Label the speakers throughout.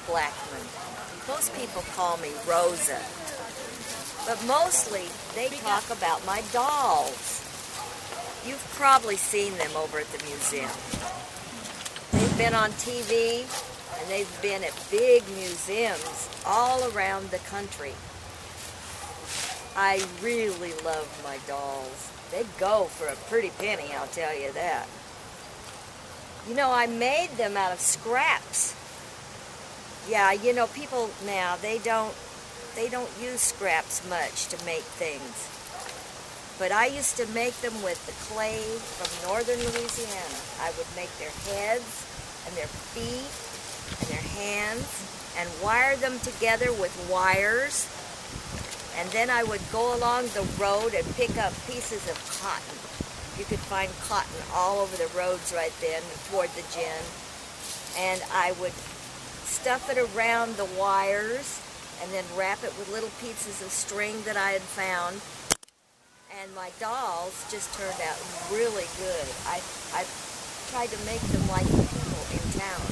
Speaker 1: Blackman. Most people call me Rosa, but mostly they talk about my dolls. You've probably seen them over at the museum. They've been on TV and they've been at big museums all around the country. I really love my dolls. They go for a pretty penny, I'll tell you that. You know, I made them out of scraps. Yeah, you know, people now, they don't use scraps much to make things. But I used to make them with the clay from northern Louisiana. I would make their heads and their feet and their hands and wire them together with wires. And then I would go along the road and pick up pieces of cotton. You could find cotton all over the roads right then toward the gin. And I would stuff it around the wires and then wrap it with little pieces of string that I had found. And my dolls just turned out really good. I tried to make them like the people in town.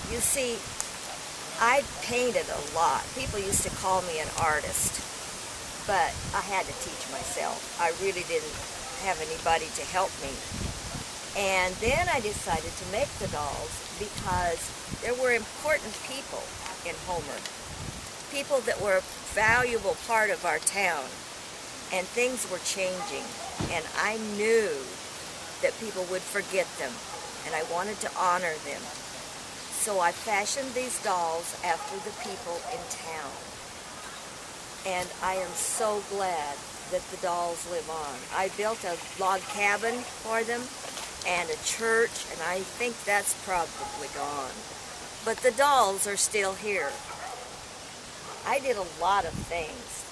Speaker 1: You see, I painted a lot. People used to call me an artist, but I had to teach myself. I really didn't have anybody to help me. And then I decided to make the dolls because there were important people in Homer, people that were a valuable part of our town, and things were changing, and I knew that people would forget them, and I wanted to honor them. So I fashioned these dolls after the people in town, and I am so glad that the dolls live on. I built a log cabin for them and a church, and I think that's probably gone. But the dolls are still here. I did a lot of things,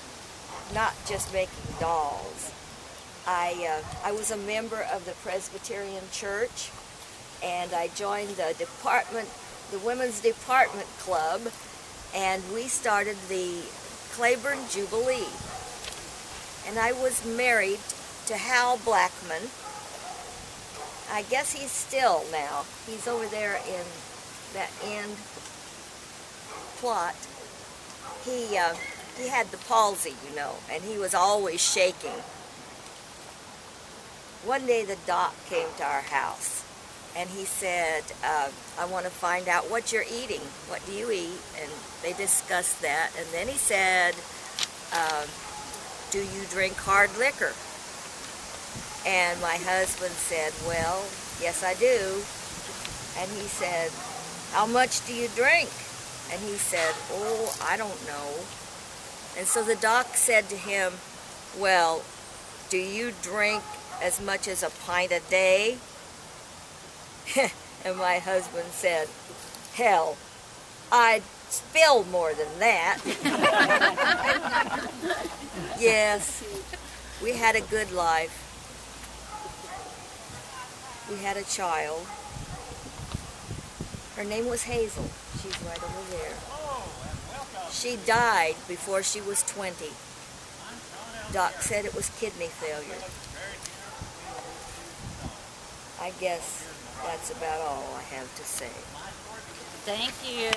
Speaker 1: not just making dolls. I was a member of the Presbyterian Church, and I joined the Women's Department Club, and we started the Claiborne Jubilee. And I was married to Hal Blackman. I guess he's still now. He's over there in that end plot. He had the palsy, you know, and he was always shaking. One day the doc came to our house, and he said, I want to find out what you're eating. What do you eat? And they discussed that, and then he said, do you drink hard liquor? And my husband said, well, yes I do. And he said, how much do you drink? And he said, oh, I don't know. And so the doc said to him, well, do you drink as much as a pint a day? And my husband said, hell, I'd spill more than that. Yes, we had a good life. We had a child. Her name was Hazel. She's right over there. She died before she was 20. Doc said it was kidney failure. I guess that's about all I have to say.
Speaker 2: Thank you.